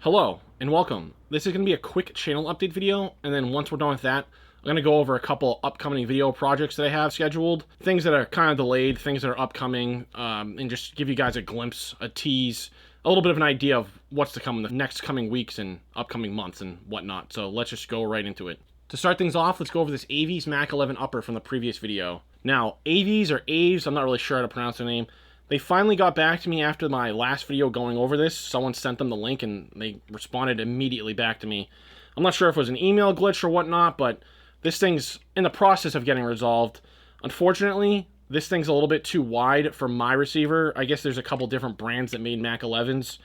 Hello and welcome. This is going to be a quick channel update video, and then once we're done with that, I'm going to go over a couple upcoming video projects that I have scheduled, things that are kind of delayed, things that are upcoming, and just give you guys a glimpse, a tease, a little bit of an idea of what's to come in the next coming weeks and upcoming months and whatnot. So let's just go right into it. To start things off, let's go over this AVES Mac 11 upper from the previous video. Now, AVES or AVES, I'm not really sure how to pronounce their name. They finally got back to me after my last video going over this. Someone sent them the link and they responded immediately back to me. I'm not sure if it was an email glitch or whatnot, but this thing's in the process of getting resolved. Unfortunately, this thing's a little bit too wide for my receiver. I guess there's a couple different brands that made Mac 11s.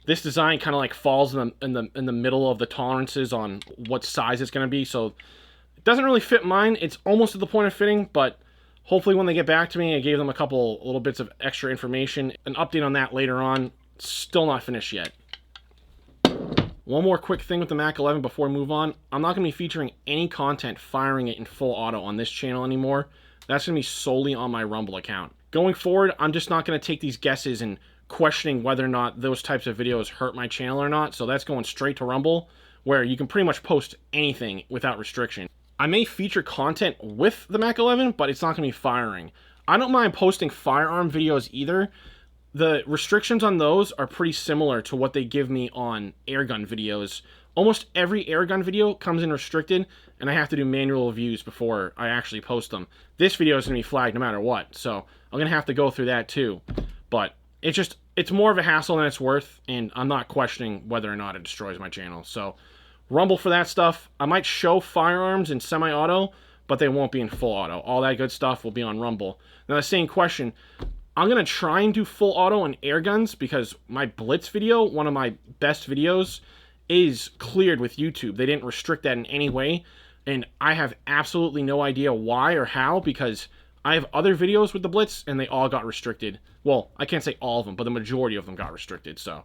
This design kind of like falls in the middle of the tolerances on what size it's going to be, so it doesn't really fit mine. It's almost at the point of fitting, but hopefully when they get back to me, I gave them a couple little bits of extra information. An update on that later on. Still not finished yet. One more quick thing with the Mac 11 before we move on. I'm not going to be featuring any content firing it in full auto on this channel anymore. That's going to be solely on my Rumble account. Going forward, I'm just not going to take these guesses and questioning whether or not those types of videos hurt my channel or not. So that's going straight to Rumble, where you can pretty much post anything without restriction. I may feature content with the Mac 11, but it's not going to be firing. I don't mind posting firearm videos either. The restrictions on those are pretty similar to what they give me on airgun videos. Almost every airgun video comes in restricted, and I have to do manual reviews before I actually post them. This video is going to be flagged no matter what, so I'm going to have to go through that too. But it's more of a hassle than it's worth, and I'm not questioning whether or not it destroys my channel. So Rumble for that stuff. I might show firearms in semi-auto, but they won't be in full auto. All that good stuff will be on Rumble. Now, the same question, I'm going to try and do full auto on air guns because my Blitz video, one of my best videos, is cleared with YouTube. They didn't restrict that in any way, and I have absolutely no idea why or how, because I have other videos with the Blitz, and they all got restricted. Well, I can't say all of them, but the majority of them got restricted, so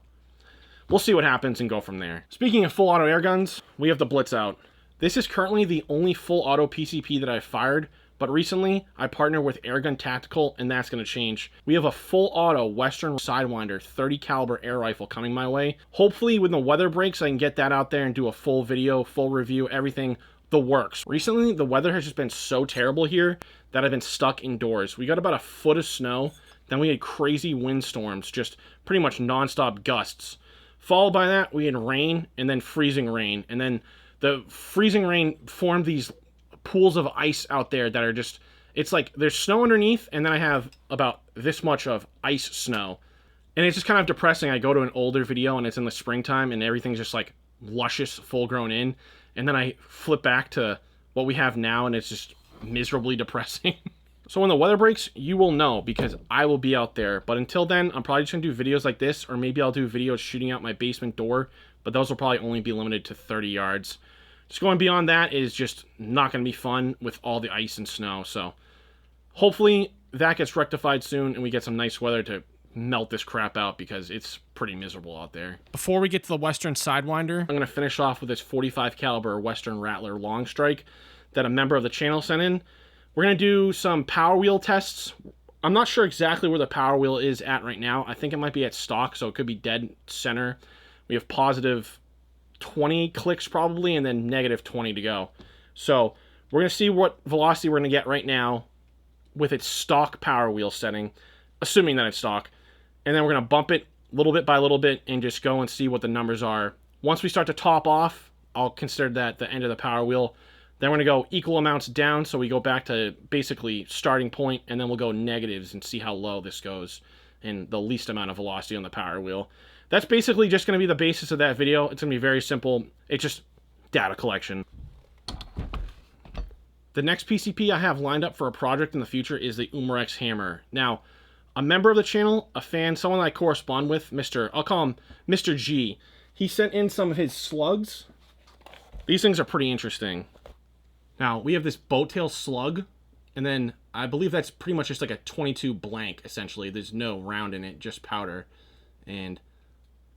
we'll see what happens and go from there. Speaking of full auto air guns, we have the Blitz out. This is currently the only full auto PCP that I've fired, but recently I partnered with Airgun Tactical, and that's going to change. We have a full auto Western Sidewinder 30 caliber air rifle coming my way. Hopefully when the weather breaks, I can get that out there and do a full video, full review, everything, the works. Recently, the weather has just been so terrible here that I've been stuck indoors. We got about a foot of snow, then we had crazy windstorms, just pretty much non-stop gusts. Followed by that, we had rain, and then freezing rain. And then the freezing rain formed these pools of ice out there that are just, it's like there's snow underneath, and then I have about this much of ice snow. And it's just kind of depressing. I go to an older video, and it's in the springtime, and everything's just like luscious, full-grown in. And then I flip back to what we have now, and it's just miserably depressing. So when the weather breaks, you will know, because I will be out there. But until then, I'm probably just going to do videos like this, or maybe I'll do videos shooting out my basement door, but those will probably only be limited to 30 yards. Just going beyond that is just not going to be fun with all the ice and snow. So hopefully that gets rectified soon, and we get some nice weather to melt this crap out, because it's pretty miserable out there. Before we get to the Western Sidewinder, I'm going to finish off with this 45 caliber Western Rattler long strike that a member of the channel sent in. We're going to do some power wheel tests. I'm not sure exactly where the power wheel is at right now. I think it might be at stock, so it could be dead center. We have positive 20 clicks probably, and then negative 20 to go. So we're going to see what velocity we're going to get right now with its stock power wheel setting, assuming that it's stock. And then we're going to bump it little bit by little bit and just go and see what the numbers are. Once we start to top off, I'll consider that the end of the power wheel. Then we're going to go equal amounts down, so we go back to basically starting point, and then we'll go negatives and see how low this goes and the least amount of velocity on the power wheel. That's basically just going to be the basis of that video. It's going to be very simple. It's just data collection. The next PCP I have lined up for a project in the future is the Umarex hammer. Now, a member of the channel, a fan, someone I correspond with, I'll call him Mr. G. He sent in some of his slugs. These things are pretty interesting. Now, we have this boat tail slug, and then I believe that's pretty much just like a 22 blank, essentially. There's no round in it, just powder. And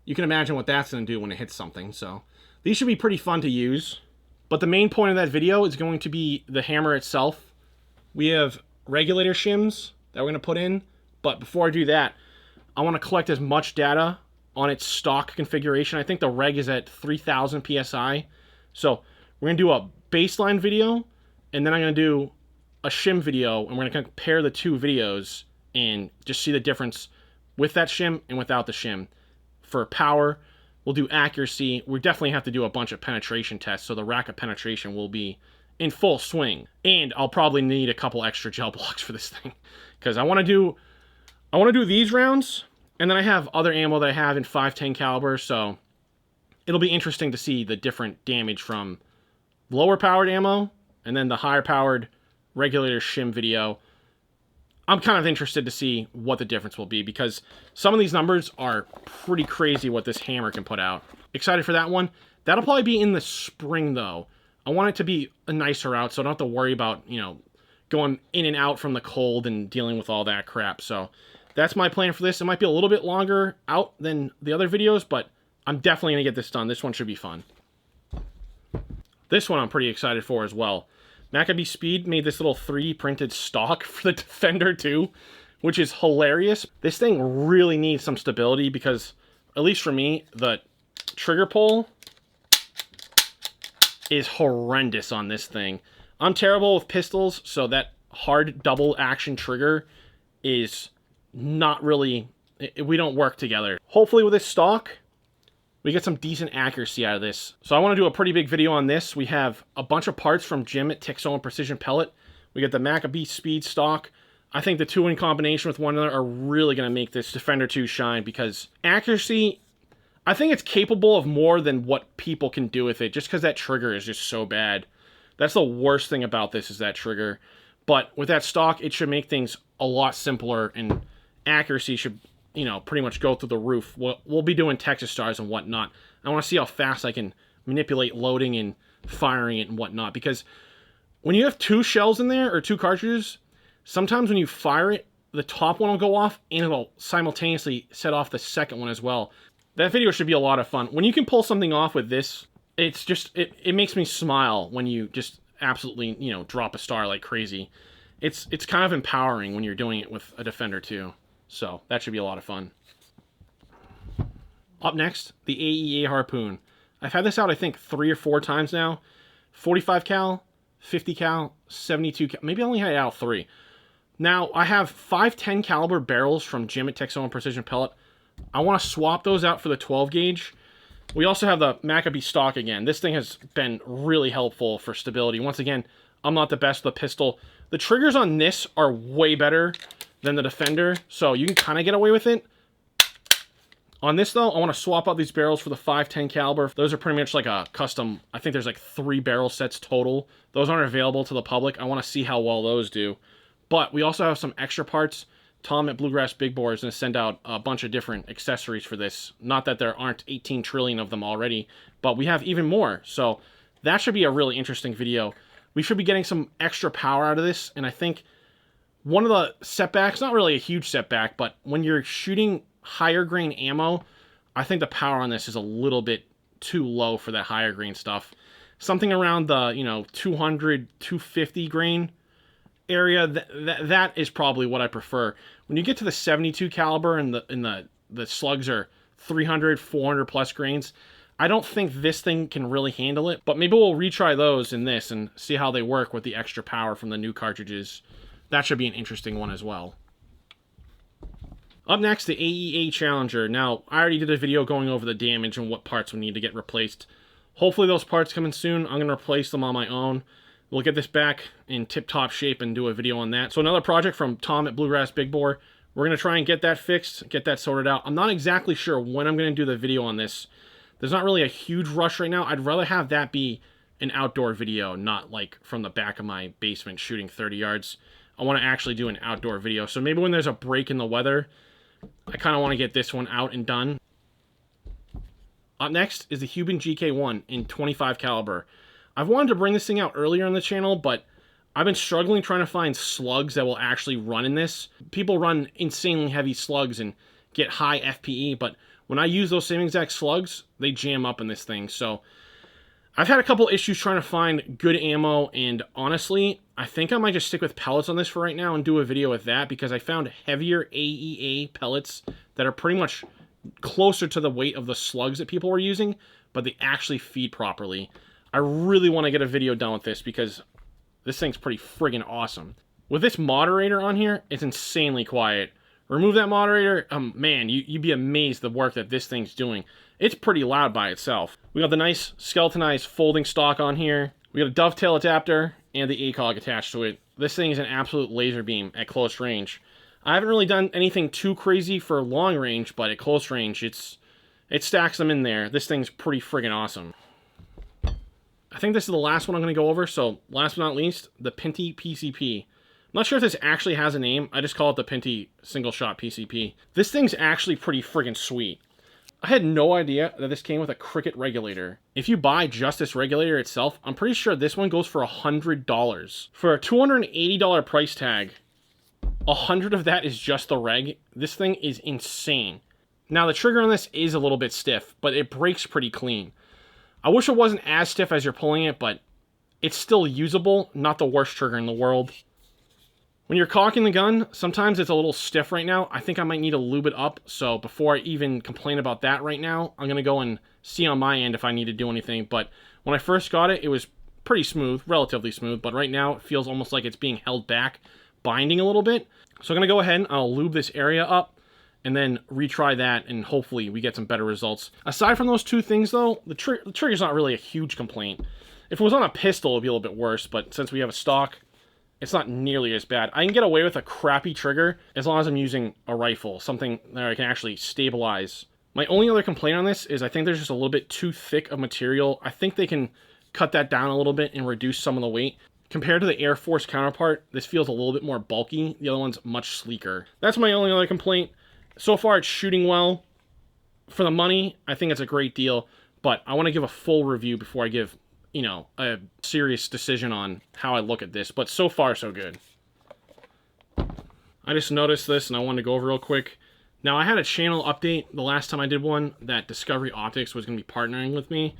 you can imagine what that's going to do when it hits something. So these should be pretty fun to use. But the main point of that video is going to be the hammer itself. We have regulator shims that we're going to put in. But before I do that, I want to collect as much data on its stock configuration. I think the reg is at 3,000 PSI. So we're going to do a baseline video, and then I'm going to do a shim video, and we're going to compare the two videos and just see the difference with that shim and without the shim. For power, we'll do accuracy. We definitely have to do a bunch of penetration tests, so the rack of penetration will be in full swing. And I'll probably need a couple extra gel blocks for this thing, because I want to do these rounds, and then I have other ammo that I have in 510 caliber, so it'll be interesting to see the different damage from lower powered ammo and then the higher powered regulator shim video. I'm kind of interested to see what the difference will be, because some of these numbers are pretty crazy what this hammer can put out. Excited for that one. That'll probably be in the spring, though. I want it to be a nicer route, so I don't have to worry about, you know, going in and out from the cold and dealing with all that crap. So that's my plan for this. It might be a little bit longer out than the other videos, but I'm definitely going to get this done. This one should be fun. This one I'm pretty excited for as well. MacabeSpeed made this little 3D printed stock for the Defender 2, which is hilarious. This thing really needs some stability because, at least for me, the trigger pull is horrendous on this thing. I'm terrible with pistols, so that hard double action trigger is not really... we don't work together. Hopefully with this stock, we get some decent accuracy out of this. So I want to do a pretty big video on this. We have a bunch of parts from Jim at Tixo and Precision Pellet. We get the MacabeSpeed Stock. I think the two in combination with one another are really going to make this Defender 2 shine, because accuracy, I think it's capable of more than what people can do with it, just because that trigger is just so bad. That's the worst thing about this, is that trigger. But with that stock, it should make things a lot simpler, and accuracy should, you know, pretty much go through the roof. We'll be doing Texas stars and whatnot. I want to see how fast I can manipulate loading and firing it and whatnot, because when you have two shells in there, or two cartridges, sometimes when you fire it, the top one will go off, and it'll simultaneously set off the second one as well. That video should be a lot of fun. When you can pull something off with this, it's just, it makes me smile when you just absolutely, you know, drop a star like crazy. It's kind of empowering when you're doing it with a Defender 2. So that should be a lot of fun. Up next, the AEA Harpoon. I've had this out, I think, 3 or 4 times now. 45 cal, 50 cal, 72 cal. Maybe I only had it out 3. Now, I have 510 caliber barrels from Jim at Tixo and Precision Pellet. I want to swap those out for the 12 gauge. We also have the Maccabe stock again. This thing has been really helpful for stability. Once again, I'm not the best with the pistol. The triggers on this are way better than the Defender, so you can kind of get away with it. On this, though, I want to swap out these barrels for the 510 caliber. Those are pretty much like a custom, I think there's like 3 barrel sets total. Those aren't available to the public. I want to see how well those do. But we also have some extra parts. Tom at Bluegrass Big Bore is going to send out a bunch of different accessories for this. Not that there aren't 18 trillion of them already, but we have even more. So that should be a really interesting video. We should be getting some extra power out of this, and I think one of the setbacks, not really a huge setback, but when you're shooting higher grain ammo, I think the power on this is a little bit too low for that higher grain stuff. Something around the, you know, 200, 250 grain area, that is probably what I prefer. When you get to the 72 caliber and the slugs are 300, 400 plus grains, I don't think this thing can really handle it, but maybe we'll retry those in this and see how they work with the extra power from the new cartridges. That should be an interesting one as well. Up next, the AEA Challenger. Now, I already did a video going over the damage and what parts we need to get replaced. Hopefully those parts come in soon. I'm going to replace them on my own. We'll get this back in tip-top shape and do a video on that. So another project from Tom at Bluegrass Big Bore. We're going to try and get that fixed, get that sorted out. I'm not exactly sure when I'm going to do the video on this. There's not really a huge rush right now. I'd rather have that be an outdoor video, not like from the back of my basement shooting 30 yards. I want to actually do an outdoor video. So maybe when there's a break in the weather, I kind of want to get this one out and done. Up next is the Huben GK1 in 25 caliber. I've wanted to bring this thing out earlier on the channel, but I've been struggling trying to find slugs that will actually run in this. People run insanely heavy slugs and get high FPE, but when I use those same exact slugs, they jam up in this thing. So I've had a couple issues trying to find good ammo, and honestly, I think I might just stick with pellets on this for right now and do a video with that, because I found heavier AEA pellets that are pretty much closer to the weight of the slugs that people were using, but they actually feed properly. I really want to get a video done with this because this thing's pretty friggin' awesome. With this moderator on here, it's insanely quiet. Remove that moderator, man, you'd be amazed the work that this thing's doing. It's pretty loud by itself. We got the nice skeletonized folding stock on here. We got a dovetail adapter and the ACOG attached to it. This thing is an absolute laser beam at close range. I haven't really done anything too crazy for long range, but at close range, it stacks them in there. This thing's pretty friggin' awesome. I think this is the last one I'm going to go over, so last but not least, the Pinty PCP. I'm not sure if this actually has a name. I just call it the Pinty Single Shot PCP. This thing's actually pretty friggin' sweet. I had no idea that this came with a cricket regulator. If you buy just this regulator itself, I'm pretty sure this one goes for $100. For a $280 price tag, 100 of that is just the reg. This thing is insane. Now, the trigger on this is a little bit stiff, but it breaks pretty clean. I wish it wasn't as stiff as you're pulling it, but it's still usable. Not the worst trigger in the world. When you're cocking the gun, sometimes it's a little stiff right now. I think I might need to lube it up. So before I even complain about that right now, I'm going to go and see on my end if I need to do anything. But when I first got it, it was pretty smooth, relatively smooth. But right now, it feels almost like it's being held back, binding a little bit. So I'm going to go ahead and I'll lube this area up and then retry that, and hopefully we get some better results. Aside from those two things, though, the trigger's not really a huge complaint. If it was on a pistol, it'd be a little bit worse, but since we have a stock, it's not nearly as bad. I can get away with a crappy trigger as long as I'm using a rifle, something that I can actually stabilize. My only other complaint on this is I think there's just a little bit too thick of material. I think they can cut that down a little bit and reduce some of the weight. Compared to the Air Force counterpart, this feels a little bit more bulky. The other one's much sleeker. That's my only other complaint. So far, it's shooting well. For the money, I think it's a great deal, but I want to give a full review before I give, you know, a serious decision on how I look at this. But so far, so good. I just noticed this, and I wanted to go over real quick. Now, I had a channel update the last time I did one that Discovery Optics was going to be partnering with me,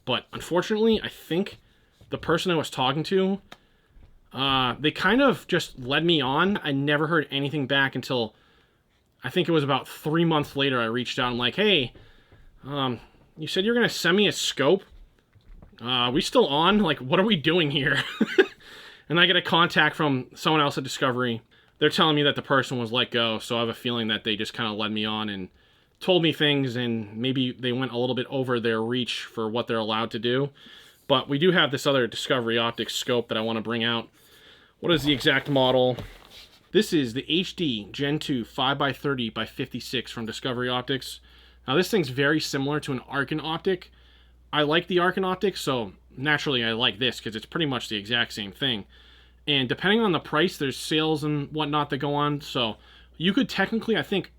but unfortunately, I think the person I was talking to, they kind of just led me on. I never heard anything back until I think it was about 3 months later. I reached out and like, hey, you said you're going to send me a scope. Are we still on? Like, what are we doing here? And I get a contact from someone else at Discovery. They're telling me that the person was let go, so I have a feeling that they just kind of led me on and told me things, and maybe they went a little bit over their reach for what they're allowed to do. But we do have this other Discovery Optics scope that I want to bring out. What is the exact model? This is the HD Gen 2 5x30x56 from Discovery Optics. Now, this thing's very similar to an Arkin optic. I like the Arkin optic, so naturally I like this because it's pretty much the exact same thing. And depending on the price, there's sales and whatnot that go on. So you could technically, I think,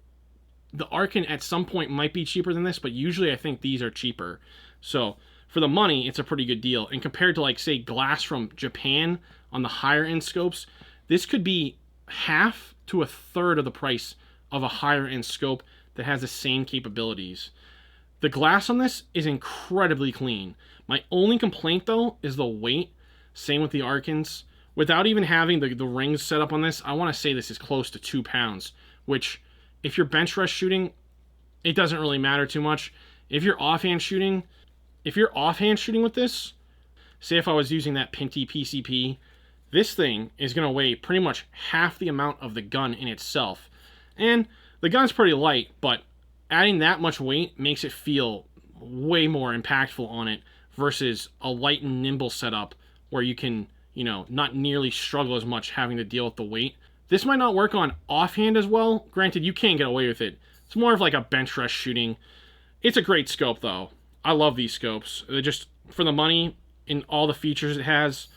the Arkin at some point might be cheaper than this, but usually I think these are cheaper. So for the money, it's a pretty good deal. And compared to, like, say, glass from Japan on the higher end scopes, this could be half to a third of the price of a higher end scope that has the same capabilities. The glass on this is incredibly clean. My only complaint, though, is the weight. Same with the Arkins. Without even having the rings set up on this, I want to say this is close to 2 pounds, which, if you're bench rest shooting, it doesn't really matter too much. If you're offhand shooting with this, say if I was using that Pinty PCP, this thing is going to weigh pretty much half the amount of the gun in itself. And the gun's pretty light, but adding that much weight makes it feel way more impactful on it versus a light and nimble setup where you can, you know, not nearly struggle as much having to deal with the weight. This might not work on offhand as well. Granted, you can't get away with it. It's more of like a bench rest shooting. It's a great scope, though. I love these scopes. They're just, for the money and all the features it has,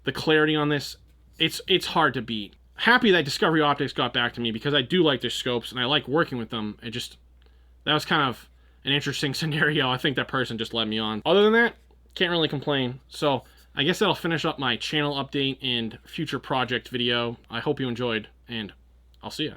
the clarity on this, it's hard to beat. Happy that Discovery Optics got back to me because I do like their scopes and I like working with them. That was kind of an interesting scenario. I think that person just led me on. Other than that, can't really complain. So I guess that'll finish up my channel update and future project video. I hope you enjoyed, and I'll see ya.